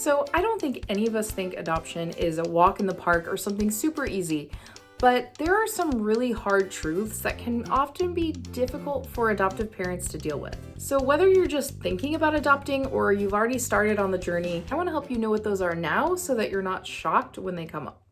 So I don't think any of us think adoption is a walk in the park or something super easy, but there are some really hard truths that can often be difficult for adoptive parents to deal with. So whether you're just thinking about adopting or you've already started on the journey, I want to help you know what those are now so that you're not shocked when they come up.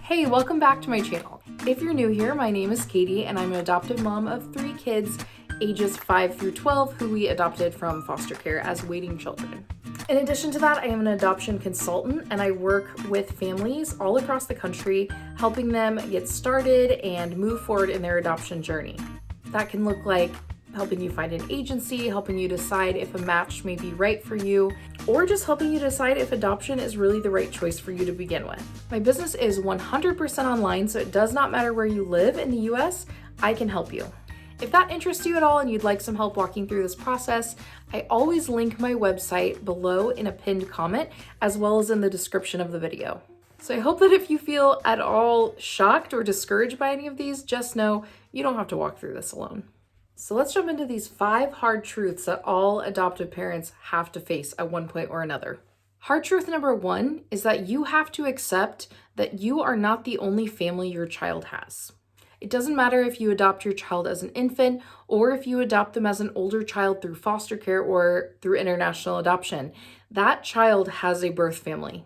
Hey, welcome back to my channel. If you're new here, my name is Katie and I'm an adoptive mom of 3 kids, ages 5 through 12, who we adopted from foster care as waiting children. In addition to that, I am an adoption consultant and I work with families all across the country, helping them get started and move forward in their adoption journey. That can look like helping you find an agency, helping you decide if a match may be right for you, or just helping you decide if adoption is really the right choice for you to begin with. My business is 100% online, so it does not matter where you live in the US, I can help you. If that interests you at all and you'd like some help walking through this process, I always link my website below in a pinned comment, as well as in the description of the video. So I hope that if you feel at all shocked or discouraged by any of these, just know you don't have to walk through this alone. So let's jump into these 5 hard truths that all adoptive parents have to face at one point or another. Hard truth number 1 is that you have to accept that you are not the only family your child has. It doesn't matter if you adopt your child as an infant or if you adopt them as an older child through foster care or through international adoption. That child has a birth family.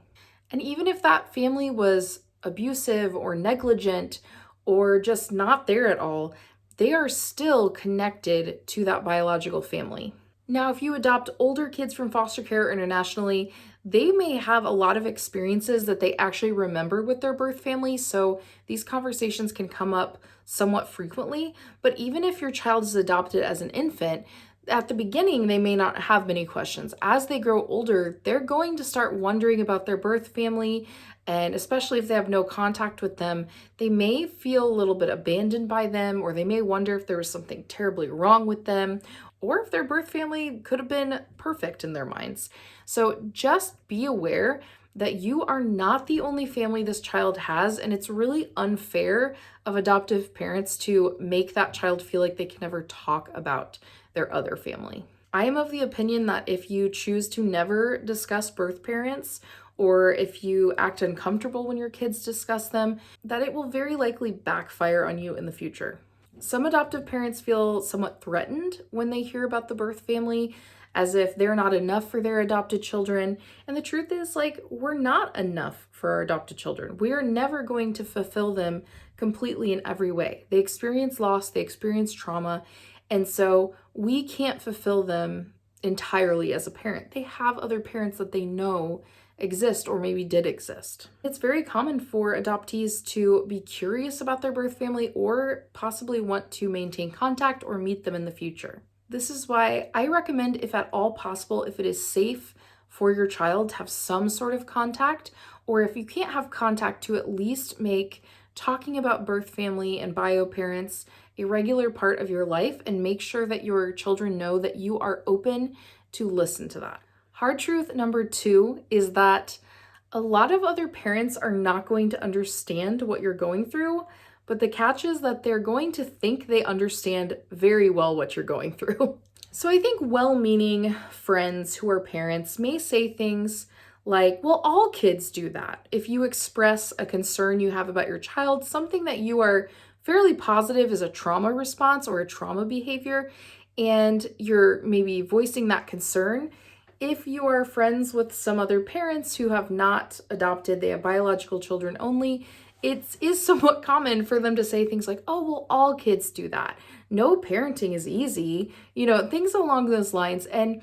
And even if that family was abusive or negligent or just not there at all, they are still connected to that biological family. Now, if you adopt older kids from foster care internationally, they may have a lot of experiences that they actually remember with their birth family, so these conversations can come up somewhat frequently. But even if your child is adopted as an infant, at the beginning, they may not have many questions. As they grow older, they're going to start wondering about their birth family, and especially if they have no contact with them, they may feel a little bit abandoned by them, or they may wonder if there was something terribly wrong with them, or if their birth family could have been perfect in their minds. So just be aware that you are not the only family this child has, and it's really unfair of adoptive parents to make that child feel like they can never talk about their other family. I am of the opinion that if you choose to never discuss birth parents, or if you act uncomfortable when your kids discuss them, that it will very likely backfire on you in the future. Some adoptive parents feel somewhat threatened when they hear about the birth family, as if they're not enough for their adopted children. And the truth is, we're not enough for our adopted children. We are never going to fulfill them completely in every way. They experience loss, they experience trauma, and so we can't fulfill them entirely as a parent. They have other parents that they know exist or maybe did exist. It's very common for adoptees to be curious about their birth family or possibly want to maintain contact or meet them in the future. This is why I recommend, if at all possible, if it is safe for your child to have some sort of contact, or if you can't have contact, to at least make talking about birth family and bio parents a regular part of your life, and make sure that your children know that you are open to listen to that. Hard truth number 2 is that a lot of other parents are not going to understand what you're going through, but the catch is that they're going to think they understand very well what you're going through. So I think well-meaning friends who are parents may say things like, well, all kids do that. If you express a concern you have about your child, something that you are fairly positive is a trauma response or a trauma behavior, and you're maybe voicing that concern, if you are friends with some other parents who have not adopted, they have biological children only, it is somewhat common for them to say things like, oh, well, all kids do that. No parenting is easy, things along those lines. And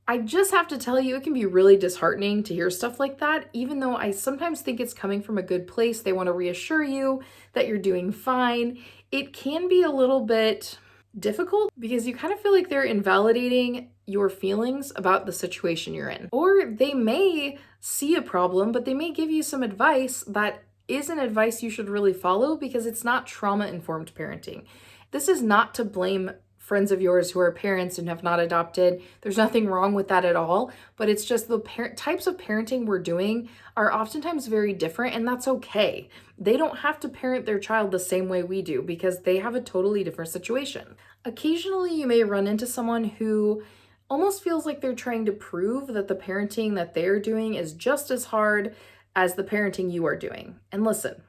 I just have to tell you, it can be really disheartening to hear stuff like that, even though I sometimes think it's coming from a good place. They want to reassure you that you're doing fine. It can be a little bit difficult because you kind of feel like they're invalidating your feelings about the situation you're in. Or they may see a problem, but they may give you some advice that isn't advice you should really follow because it's not trauma-informed parenting. This is not to blame friends of yours who are parents and have not adopted. There's nothing wrong with that at all, but it's just the types of parenting we're doing are oftentimes very different, and that's okay. They don't have to parent their child the same way we do because they have a totally different situation. Occasionally, you may run into someone who almost feels like they're trying to prove that the parenting that they're doing is just as hard as the parenting you are doing. And listen,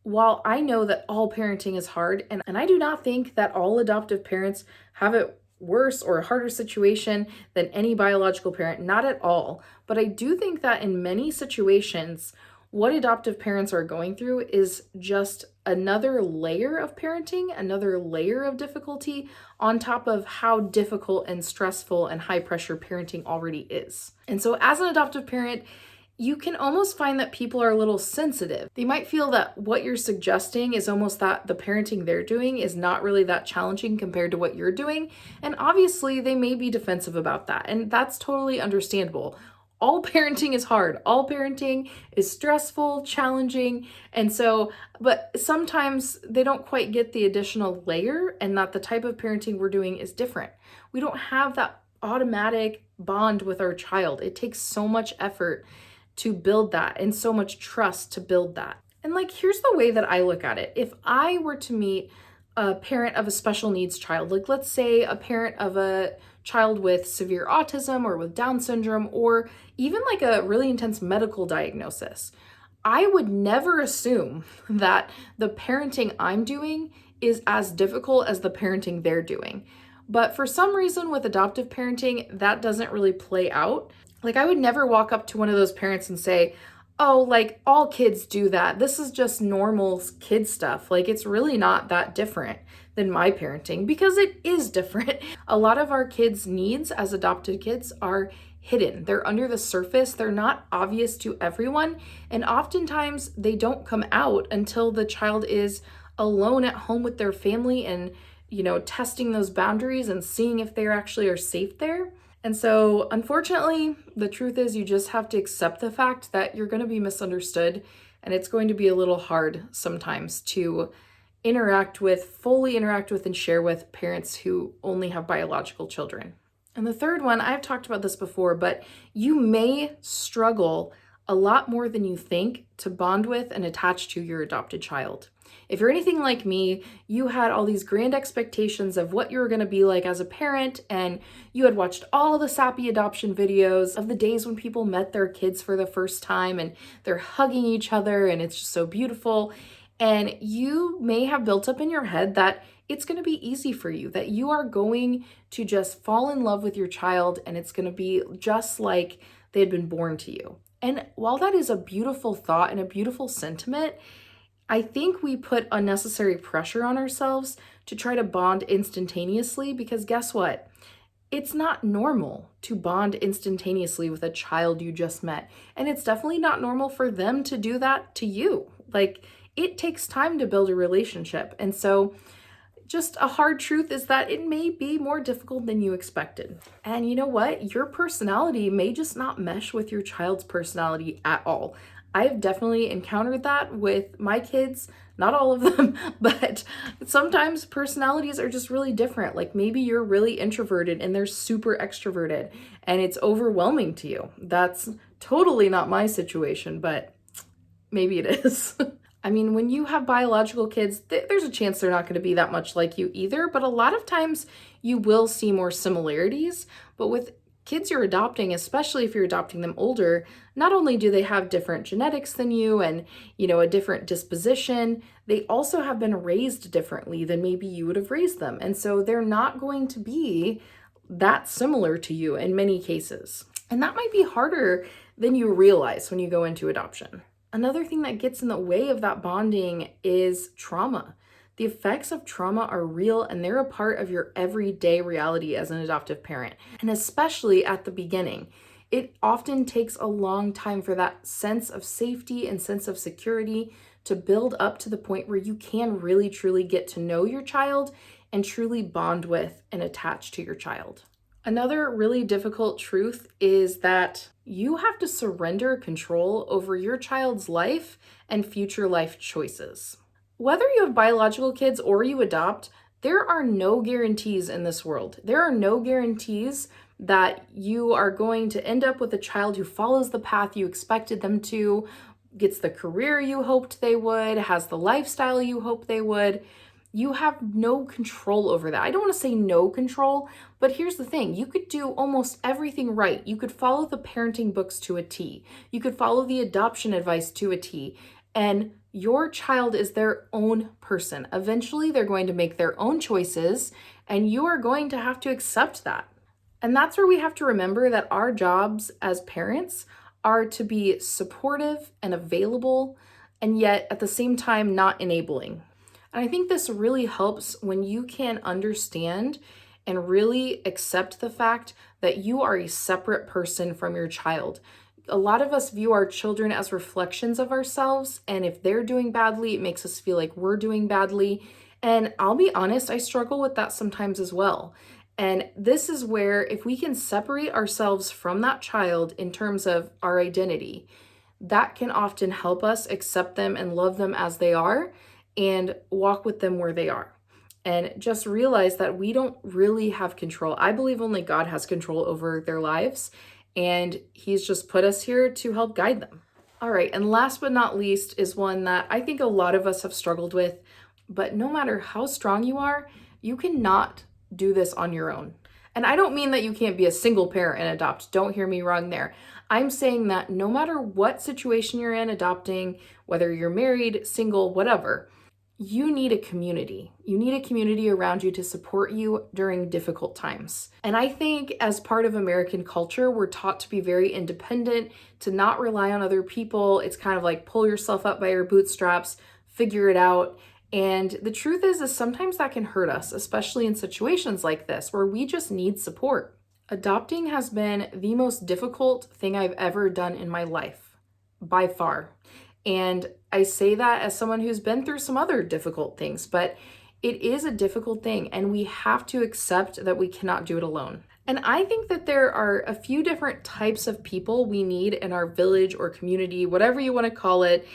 while I know that all parenting is hard, and I do not think that all adoptive parents have it worse or a harder situation than any biological parent, not at all. But I do think that in many situations, what adoptive parents are going through is just another layer of parenting, another layer of difficulty on top of how difficult and stressful and high pressure parenting already is. And so as an adoptive parent, you can almost find that people are a little sensitive. They might feel that what you're suggesting is almost that the parenting they're doing is not really that challenging compared to what you're doing. And obviously, they may be defensive about that. And that's totally understandable. All parenting is hard. All parenting is stressful, challenging. And so, but sometimes they don't quite get the additional layer, and that the type of parenting we're doing is different. We don't have that automatic bond with our child. It takes so much effort to build that and so much trust to build that. And like, here's the way that I look at it. If I were to meet a parent of a special needs child, like let's say a parent of a child with severe autism or with Down syndrome, or even like a really intense medical diagnosis, I would never assume that the parenting I'm doing is as difficult as the parenting they're doing. But for some reason with adoptive parenting, that doesn't really play out. Like, I would never walk up to one of those parents and say, oh, like all kids do that. This is just normal kid stuff. Like, it's really not that different than my parenting, because it is different. A lot of our kids' needs as adopted kids are hidden. They're under the surface. They're not obvious to everyone. And oftentimes they don't come out until the child is alone at home with their family and, testing those boundaries and seeing if they actually are safe there. And so, unfortunately, the truth is you just have to accept the fact that you're going to be misunderstood, and it's going to be a little hard sometimes to fully interact with and share with parents who only have biological children. And the third one, I've talked about this before, but you may struggle a lot more than you think to bond with and attach to your adopted child. If you're anything like me, you had all these grand expectations of what you were going to be like as a parent, and you had watched all the sappy adoption videos of the days when people met their kids for the first time and they're hugging each other and it's just so beautiful. And you may have built up in your head that it's going to be easy for you, that you are going to just fall in love with your child and it's going to be just like they had been born to you. And while that is a beautiful thought and a beautiful sentiment, I think we put unnecessary pressure on ourselves to try to bond instantaneously, because guess what? It's not normal to bond instantaneously with a child you just met. And it's definitely not normal for them to do that to you. Like, it takes time to build a relationship. And so just a hard truth is that it may be more difficult than you expected. And you know what? Your personality may just not mesh with your child's personality at all. I've definitely encountered that with my kids, not all of them, but sometimes personalities are just really different. Like, maybe you're really introverted and they're super extroverted and it's overwhelming to you. That's totally not my situation, but maybe it is. I mean, when you have biological kids, there's a chance they're not going to be that much like you either, but a lot of times you will see more similarities. But with kids you're adopting, especially if you're adopting them older, not only do they have different genetics than you and, a different disposition, they also have been raised differently than maybe you would have raised them. And so they're not going to be that similar to you in many cases. And that might be harder than you realize when you go into adoption. Another thing that gets in the way of that bonding is trauma. The effects of trauma are real and they're a part of your everyday reality as an adoptive parent. And especially at the beginning, it often takes a long time for that sense of safety and sense of security to build up to the point where you can really truly get to know your child and truly bond with and attach to your child. Another really difficult truth is that you have to surrender control over your child's life and future life choices. Whether you have biological kids or you adopt, there are no guarantees in this world. There are no guarantees that you are going to end up with a child who follows the path you expected them to, gets the career you hoped they would, has the lifestyle you hoped they would. You have no control over that. I don't want to say no control, but here's the thing. You could do almost everything right. You could follow the parenting books to a T. You could follow the adoption advice to a T. And your child is their own person. Eventually, they're going to make their own choices, and you are going to have to accept that. And that's where we have to remember that our jobs as parents are to be supportive and available, and yet at the same time, not enabling. And I think this really helps when you can understand and really accept the fact that you are a separate person from your child. A lot of us view our children as reflections of ourselves, and if they're doing badly, it makes us feel like we're doing badly. And I'll be honest, I struggle with that sometimes as well. And this is where, if we can separate ourselves from that child in terms of our identity, that can often help us accept them and love them as they are and walk with them where they are. And just realize that we don't really have control. I believe only God has control over their lives, and He's just put us here to help guide them. All right, and last but not least is one that I think a lot of us have struggled with, but no matter how strong you are, you cannot do this on your own. And I don't mean that you can't be a single parent and adopt. Don't hear me wrong there. I'm saying that no matter what situation you're in adopting, whether you're married, single, whatever, you need a community. You need a community around you to support you during difficult times. And I think as part of American culture, we're taught to be very independent, to not rely on other people. It's kind of like pull yourself up by your bootstraps, figure it out. And the truth is sometimes that can hurt us, especially in situations like this where we just need support. Adopting has been the most difficult thing I've ever done in my life, by far. And I say that as someone who's been through some other difficult things, but it is a difficult thing, and we have to accept that we cannot do it alone. And I think that there are a few different types of people we need in our village or community, whatever you want to call it,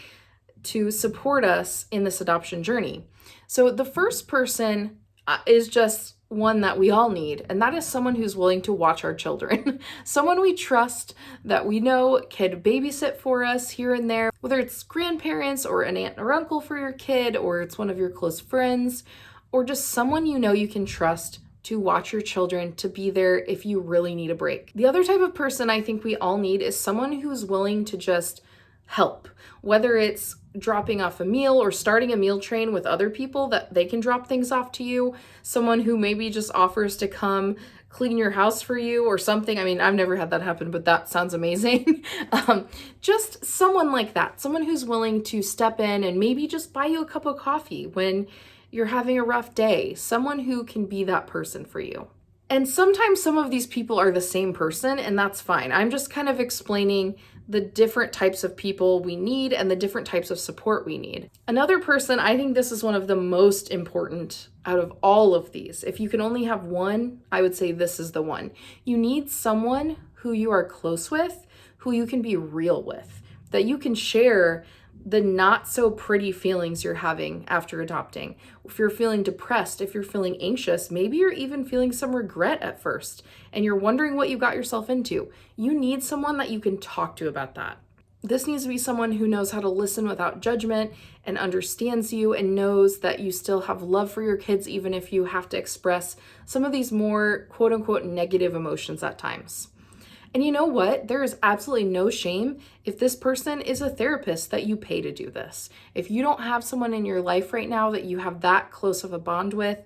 to support us in this adoption journey. So the first person is just one that we all need, and that is someone who's willing to watch our children. Someone we trust, that we know can babysit for us here and there, whether it's grandparents or an aunt or uncle for your kid, or it's one of your close friends, or just someone you know you can trust to watch your children, to be there if you really need a break. The other type of person I think we all need is someone who's willing to just help, whether it's dropping off a meal or starting a meal train with other people that they can drop things off to you, someone who maybe just offers to come clean your house for you or something. I mean, I've never had that happen, but that sounds amazing. Just someone like that, someone who's willing to step in and maybe just buy you a cup of coffee when you're having a rough day, someone who can be that person for you. And sometimes some of these people are the same person, and that's fine. I'm just kind of explaining the different types of people we need and the different types of support we need. Another person, I think this is one of the most important out of all of these. If you can only have one, I would say this is the one. You need someone who you are close with, who you can be real with, that you can share the not so pretty feelings you're having after adopting. If you're feeling depressed, if you're feeling anxious, maybe you're even feeling some regret at first and you're wondering what you got yourself into. You need someone that you can talk to about that. This needs to be someone who knows how to listen without judgment and understands you and knows that you still have love for your kids, even if you have to express some of these more quote unquote negative emotions at times. And you know what? There is absolutely no shame if this person is a therapist that you pay to do this. If you don't have someone in your life right now that you have that close of a bond with,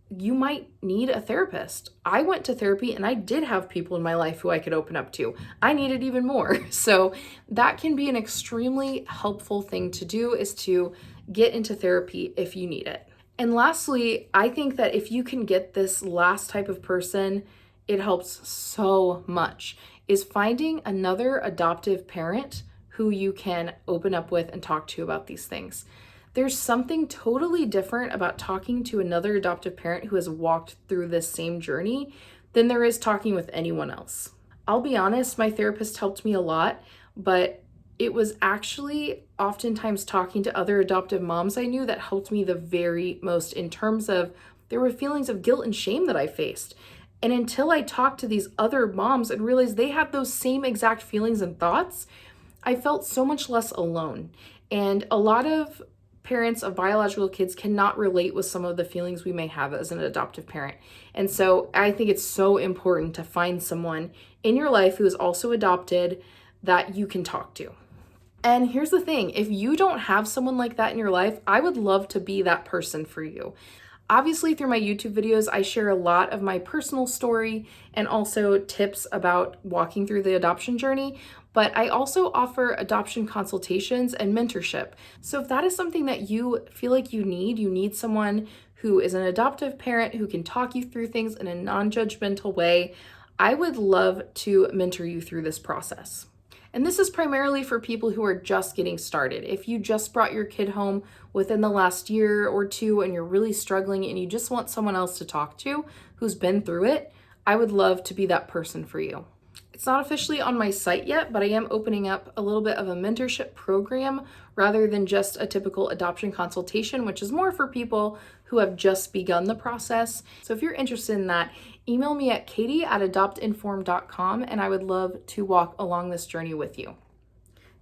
you might need a therapist. I went to therapy and I did have people in my life who I could open up to. I needed even more. So that can be an extremely helpful thing to do, is to get into therapy if you need it. And lastly, I think that if you can get this last type of person, it helps so much, is finding another adoptive parent who you can open up with and talk to about these things. There's something totally different about talking to another adoptive parent who has walked through this same journey than there is talking with anyone else. I'll be honest, my therapist helped me a lot, but it was actually oftentimes talking to other adoptive moms I knew that helped me the very most, in terms of there were feelings of guilt and shame that I faced. And until I talked to these other moms and realized they had those same exact feelings and thoughts, I felt so much less alone. And a lot of parents of biological kids cannot relate with some of the feelings we may have as an adoptive parent. And so I think it's so important to find someone in your life who is also adopted that you can talk to. And here's the thing, if you don't have someone like that in your life, I would love to be that person for you. Obviously, through my YouTube videos, I share a lot of my personal story and also tips about walking through the adoption journey, but I also offer adoption consultations and mentorship. So if that is something that you feel like you need someone who is an adoptive parent who can talk you through things in a non-judgmental way, I would love to mentor you through this process. And this is primarily for people who are just getting started. If you just brought your kid home within the last year or two and you're really struggling and you just want someone else to talk to who's been through it, I would love to be that person for you. It's not officially on my site yet, but I am opening up a little bit of a mentorship program rather than just a typical adoption consultation, which is more for people who have just begun the process. So if you're interested in that, email me at katie@adoptinformed.com and I would love to walk along this journey with you.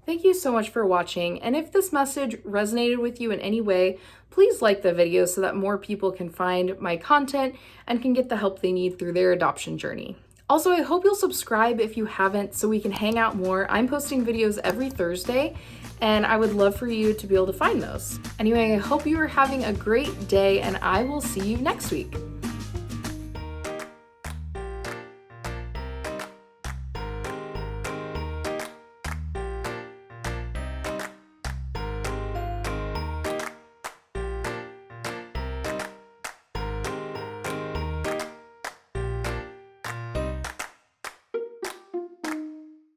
Thank you so much for watching, and if this message resonated with you in any way, please like the video so that more people can find my content and can get the help they need through their adoption journey. Also, I hope you'll subscribe if you haven't so we can hang out more. I'm posting videos every Thursday, and I would love for you to be able to find those. Anyway, I hope you are having a great day, and I will see you next week.